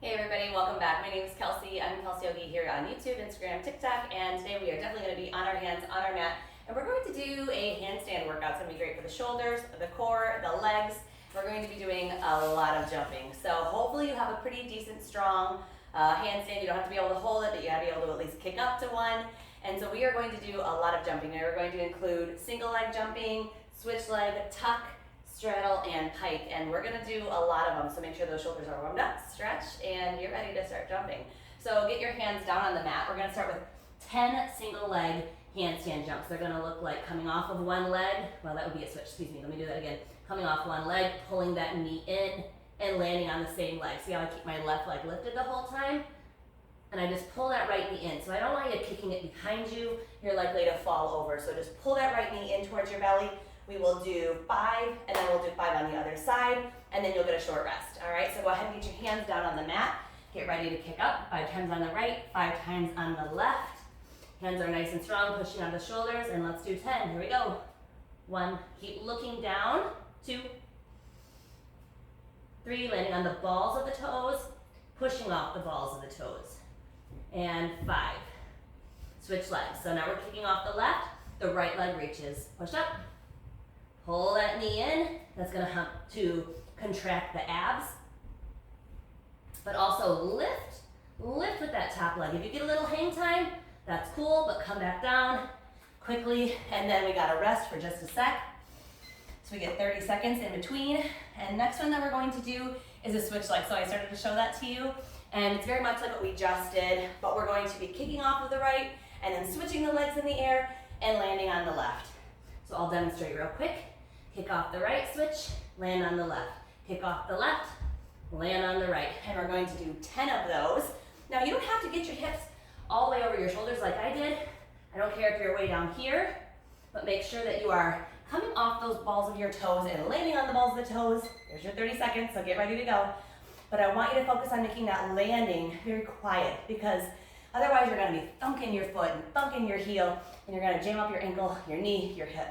Hey everybody, welcome back. My name is Kelsey. I'm Kelsey Yogi here on YouTube, Instagram, TikTok, and today we are definitely going to be on our hands, on our mat, and we're going to do a handstand workout. It's going to be great for the shoulders, the core, the legs. We're going to be doing a lot of jumping. So hopefully you have a pretty decent, strong handstand. You don't have to be able to hold it, but you got to be able to at least kick up to one. And so we are going to do a lot of jumping. We're going to include single leg jumping, switch leg, tuck, straddle, and pike, and we're gonna do a lot of them, so make sure those shoulders are warmed up, stretched, and you're ready to start jumping. So get your hands down on the mat. We're gonna start with 10 single leg handstand jumps. They're gonna look like coming off of one leg, well that would be a switch, excuse me, let me do that again. Coming off one leg, pulling that knee in, and landing on the same leg. See how I keep my left leg lifted the whole time? And I just pull that right knee in. So I don't want you kicking it behind you, you're likely to fall over. So just pull that right knee in towards your belly. We will do 5, and then we'll do 5 on the other side, and then you'll get a short rest. All right, so go ahead and get your hands down on the mat. Get ready to kick up. 5 times on the right, 5 times on the left. Hands are nice and strong, pushing on the shoulders, and let's do 10. Here we go. 1, keep looking down. 2, 3, landing on the balls of the toes, pushing off the balls of the toes. And 5. Switch legs. So now we're kicking off the left, the right leg reaches. Push up. Pull that knee in. That's going to help to contract the abs. But also lift with that top leg. If you get a little hang time, that's cool, but come back down quickly. And then we got to rest for just a sec. So we get 30 seconds in between. And next one that we're going to do is a switch leg. So I started to show that to you. And it's very much like what we just did, but we're going to be kicking off of the right and then switching the legs in the air and landing on the left. So I'll demonstrate real quick. Kick off the right, switch, land on the left. Kick off the left, land on the right. And we're going to do 10 of those. Now you don't have to get your hips all the way over your shoulders like I did. I don't care if you're way down here, but make sure that you are coming off those balls of your toes and landing on the balls of the toes. There's your 30 seconds, so get ready to go. But I want you to focus on making that landing very quiet, because otherwise you're gonna be thunking your foot and thunking your heel, and you're gonna jam up your ankle, your knee, your hip.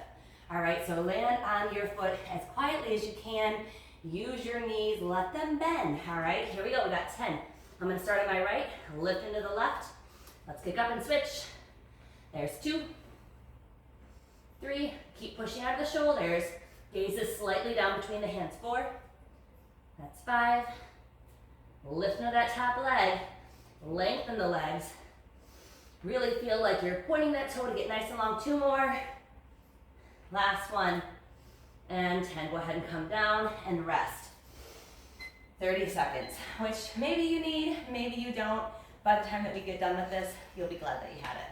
All right, so land on your foot as quietly as you can. Use your knees, let them bend. All right, here we go, we got 10. I'm gonna start on my right, lift into the left. Let's kick up and switch. There's 2, 3, keep pushing out of the shoulders. Gaze is slightly down between the hands. 4, that's 5. Lift into that top leg, lengthen the legs. Really feel like you're pointing that toe to get nice and long. 2 more. Last one, and 10. Go ahead and come down and rest. 30 seconds, which maybe you need, maybe you don't. By the time that we get done with this, you'll be glad that you had it.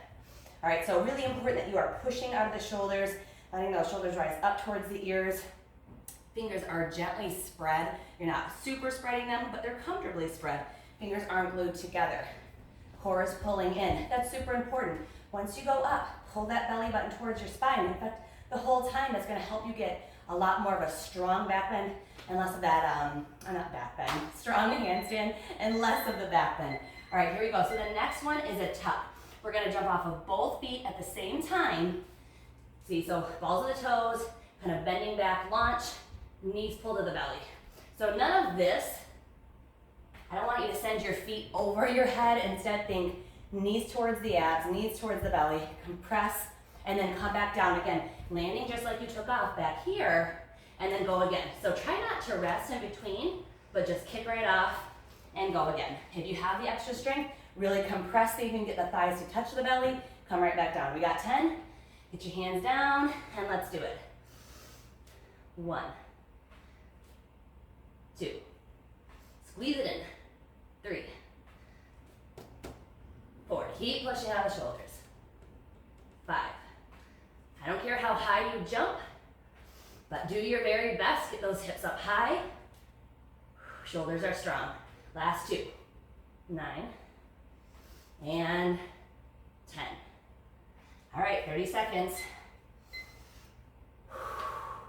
All right, so really important that you are pushing out of the shoulders, letting those shoulders rise up towards the ears. Fingers are gently spread. You're not super spreading them, but they're comfortably spread. Fingers aren't glued together. Core is pulling in. That's super important. Once you go up, pull that belly button towards your spine. In fact, the whole time it's going to help you get a lot more of a strong back bend and less of that, not back bend, strong handstand and less of the back bend. All right, here we go. So the next one is a tuck. We're going to jump off of both feet at the same time. See, so balls of the toes, kind of bending back, launch, knees pull to the belly. So none of this, I don't want you to send your feet over your head. Instead, think knees towards the abs, knees towards the belly, compress, and then come back down again, landing just like you took off back here, and then go again. So try not to rest in between, but just kick right off and go again. If you have the extra strength, really compress so you can get the thighs to touch the belly, come right back down. We got 10, get your hands down, and let's do it. 1, 2, squeeze it in, 3, 4, keep pushing out the shoulders, 5, I don't care how high you jump, but do your very best. Get those hips up high. Shoulders are strong. Last 2. 9 and 10. All right, 30 seconds.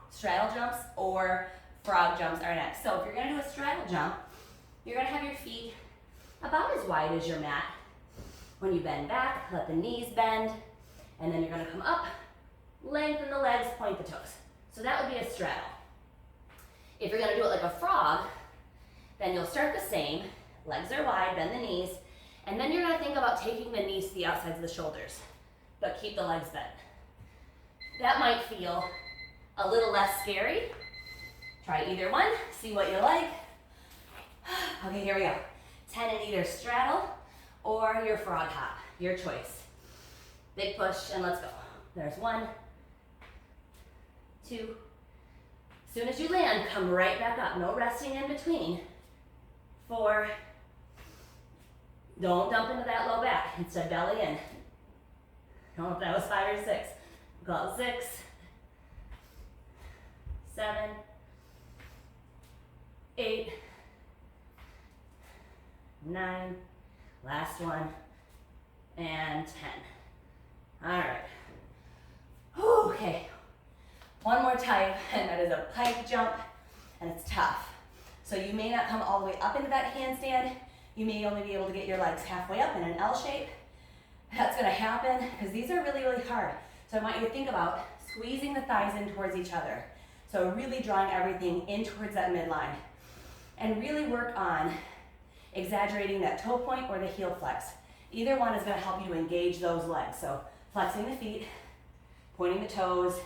Straddle jumps or frog jumps are next. So if you're gonna do a straddle jump, you're gonna have your feet about as wide as your mat. When you bend back, let the knees bend, and then you're gonna come up, lengthen the legs, point the toes. So that would be a straddle. If you're gonna do it like a frog, then you'll start the same, Legs are wide, bend the knees. And then you're gonna think about taking the knees to the outsides of the shoulders, but keep the legs bent. That might feel a little less scary. Try either one, see what you like. Okay, here we go. 10 in either straddle or your frog hop, your choice. Big push and let's go. There's 1, 2. As soon as you land, come right back up. No resting in between. 4. Don't dump into that low back. Instead, belly in. I don't know if that was 5 or 6. Go 6, 7, 8, 9, last one, and 10. All right. Okay. One more type, and that is a pike jump, and it's tough. So you may not come all the way up into that handstand. You may only be able to get your legs halfway up in an L shape. That's gonna happen because these are really, really hard. So I want you to think about squeezing the thighs in towards each other. So really drawing everything in towards that midline. And really work on exaggerating that toe point or the heel flex. Either one is gonna help you to engage those legs. So flexing the feet, pointing the toes.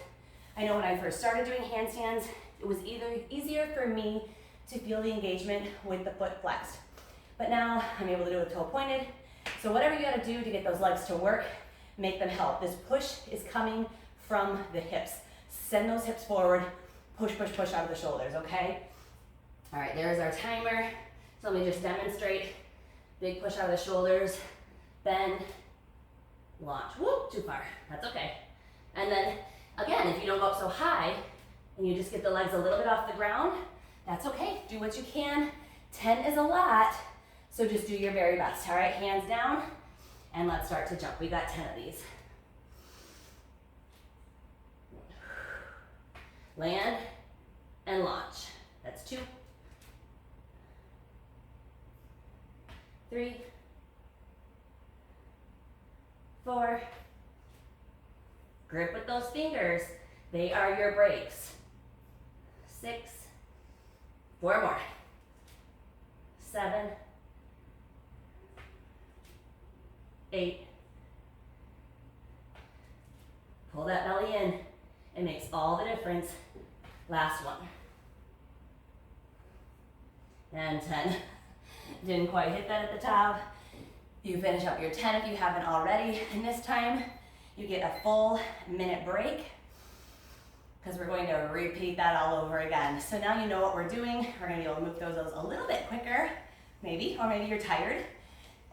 I know when I first started doing handstands, it was easier for me to feel the engagement with the foot flexed. But now I'm able to do it toe pointed. So whatever you gotta do to get those legs to work, make them help. This push is coming from the hips. Send those hips forward, push, push, push out of the shoulders, okay? All right, there's our timer. So let me just demonstrate. Big push out of the shoulders, bend, launch. Whoop, too far, that's okay. And then, again, if you don't go up so high, and you just get the legs a little bit off the ground, that's okay, do what you can. 10 is a lot, so just do your very best. All right, hands down, and let's start to jump. We got 10 of these. Land and launch. That's 2, 3, 4. Grip with those fingers. They are your brakes. 6, 4 more. 7, 8. Pull that belly in. It makes all the difference. Last one. And 10. Didn't quite hit that at the top. You finish up your 10 if you haven't already. And this time, you get a full minute break because we're going to repeat that all over again. So now you know what we're doing. We're gonna be able to move those a little bit quicker, maybe, or maybe you're tired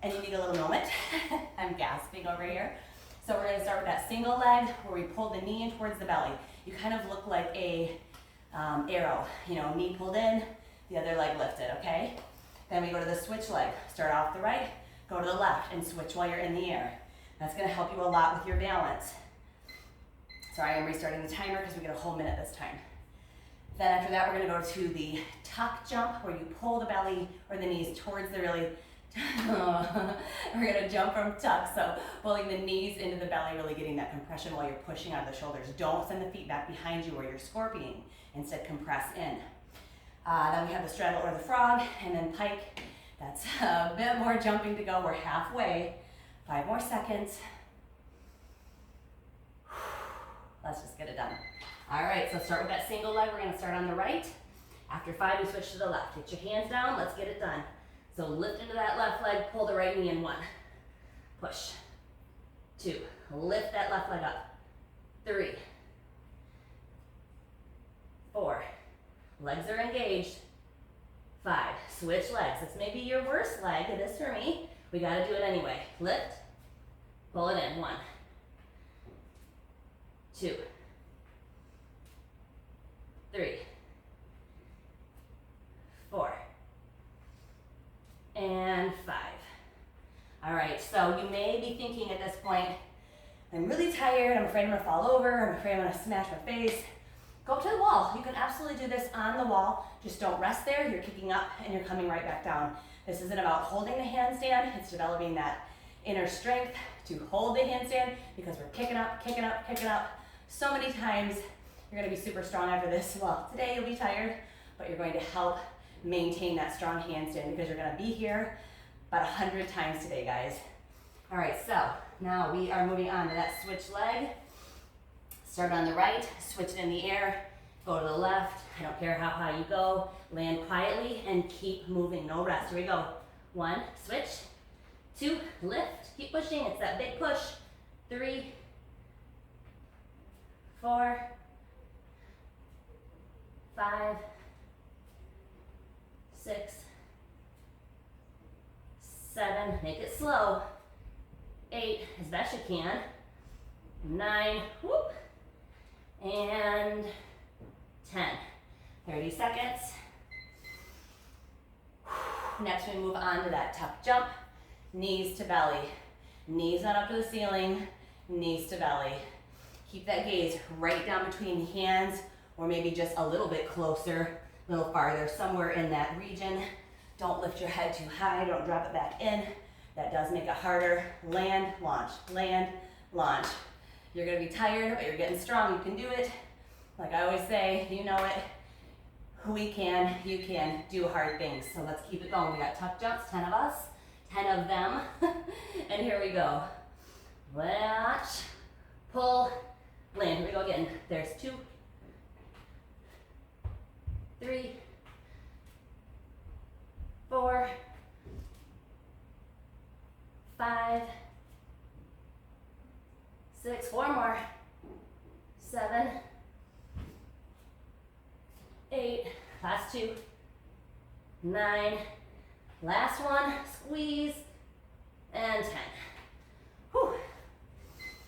and you need a little moment. I'm gasping over here. So we're gonna start with that single leg where we pull the knee in towards the belly. You kind of look like a arrow, you know, knee pulled in, the other leg lifted, okay? Then we go to the switch leg. Start off the right, go to the left, and switch while you're in the air. That's gonna help you a lot with your balance. Sorry, I'm restarting the timer because we get a whole minute this time. Then after that, we're gonna go to the tuck jump where you pull the belly or the knees towards the really, we're gonna jump from tuck, so pulling the knees into the belly, really getting that compression while you're pushing out of the shoulders. Don't send the feet back behind you where you're scorpioning. Instead, compress in. Then we have the straddle or the frog, and then pike. That's a bit more jumping to go. We're halfway. 5 more seconds. Let's just get it done. All right, so start with that single leg. We're gonna start on the right. After 5, we switch to the left. Get your hands down, let's get it done. So lift into that left leg, pull the right knee in. 1, push. 2, lift that left leg up. 3, 4, legs are engaged. 5, switch legs. This may be your worst leg, it is for me. We gotta do it anyway. Lift, pull it in. 1, 2, 3, 4, and 5. All right, so you may be thinking at this point, I'm really tired, I'm afraid I'm gonna fall over, I'm afraid I'm gonna smash my face. Go up to the wall. You can absolutely do this on the wall. Just don't rest there. You're kicking up and you're coming right back down. This isn't about holding the handstand. It's developing that inner strength to hold the handstand because we're kicking up, kicking up, kicking up so many times. You're gonna be super strong after this. Well, today you'll be tired, but you're going to help maintain that strong handstand because you're gonna be here about 100 times today, guys. All right, so now we are moving on to that switch leg. Start on the right, switch it in the air, go to the left. I don't care how high you go. Land quietly and keep moving, no rest. Here we go. 1, switch. 2, lift, keep pushing. It's that big push. 3, 4, 5, 6, 7, make it slow. 8, as best you can. 9, whoop, and 10. 30 seconds. Next we move on to that tuck jump. Knees to belly. Knees not up to the ceiling, knees to belly. Keep that gaze right down between the hands, or maybe just a little bit closer, a little farther, somewhere in that region. Don't lift your head too high, don't drop it back in. That does make it harder. Land, launch, land, launch. You're gonna be tired, but you're getting strong, you can do it. Like I always say, you know it. We can, you can do hard things. So let's keep it going. We got tuck jumps, 10 of us, 10 of them. And here we go. Launch, pull, land. Here we go again. There's 2, 3, 4, 5, 6, 4 more, 7, 8, last 2, 9, last one, squeeze, and 10. Whew.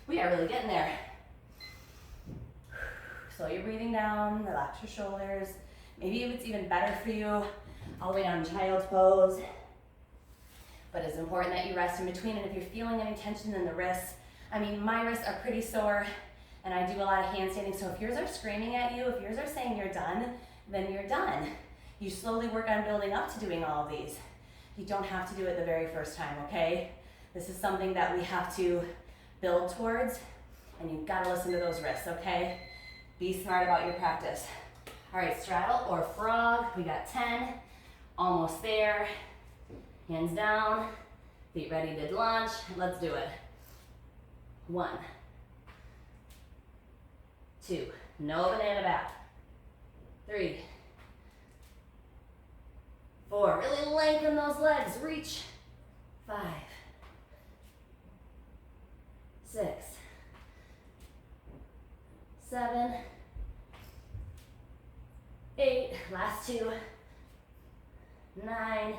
We are really getting there. Slow your breathing down, relax your shoulders. Maybe if it's even better for you, all the way down to child's pose. But it's important that you rest in between, and if you're feeling any tension in the wrists, I mean, my wrists are pretty sore, and I do a lot of handstanding, so if yours are screaming at you, if yours are saying you're done, then you're done. You slowly work on building up to doing all of these. You don't have to do it the very first time, okay? This is something that we have to build towards, and you've got to listen to those wrists, okay? Be smart about your practice. All right, straddle or frog. We got 10, almost there. Hands down, feet ready to launch. Let's do it. 1, 2, no banana back. 3, 4, really lengthen those legs, reach. 5, 6, 7, 8, last 2, 9,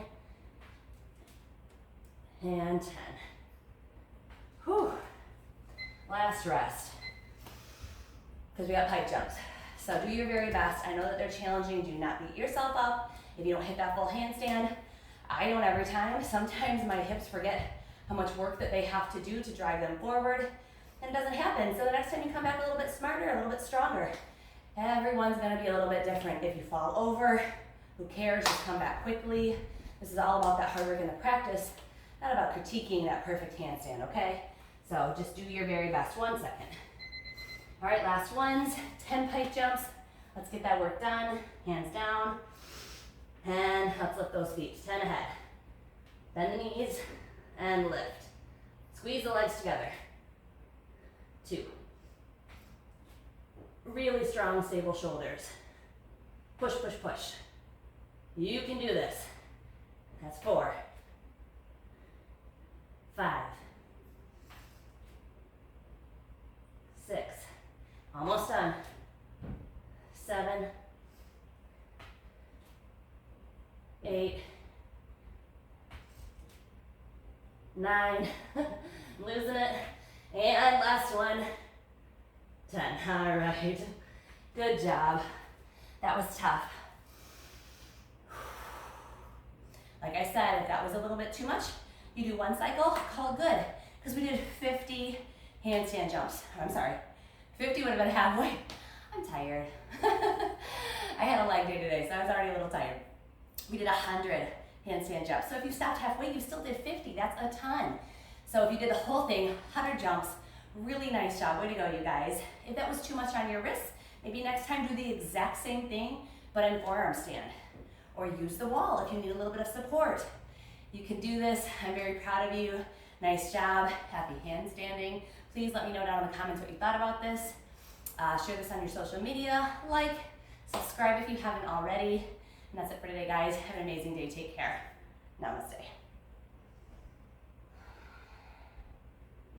and 10. Whew. Last rest. Because we got pike jumps. So do your very best. I know that they're challenging. Do not beat yourself up if you don't hit that full handstand. I don't every time. Sometimes my hips forget how much work that they have to do to drive them forward, and it doesn't happen. So the next time you come back a little bit smarter, a little bit stronger. Everyone's gonna be a little bit different. If you fall over, who cares? Just come back quickly. This is all about that hard work in the practice, not about critiquing that perfect handstand, okay? So just do your very best. 1 second. All right, last ones, 10 pike jumps. Let's get that work done. Hands down. And let's lift those feet, 10 ahead. Bend the knees and lift. Squeeze the legs together. 2. Really strong, stable shoulders. Push, push, push. You can do this. That's 4, 5, 6, almost done. 7, 8, 9, losing it, and last one, 10. All right, good job. That was tough. Like I said, if that was a little bit too much, you do 1 cycle, call it good. Because we did 50 handstand jumps. I'm sorry, 50 would have been halfway. I'm tired. I had a leg day today, so I was already a little tired. We did 100 handstand jumps. So if you stopped halfway, you still did 50. That's a ton. So if you did the whole thing, 100 jumps, really nice job. Way to go, you guys. If that was too much on your wrists, maybe next time do the exact same thing, but in forearm stand. or use the wall if you need a little bit of support. You can do this. I'm very proud of you. Nice job. Happy handstanding. Please let me know down in the comments what you thought about this. Share this on your social media. Like, subscribe if you haven't already. And that's it for today, guys. Have an amazing day. Take care. Namaste.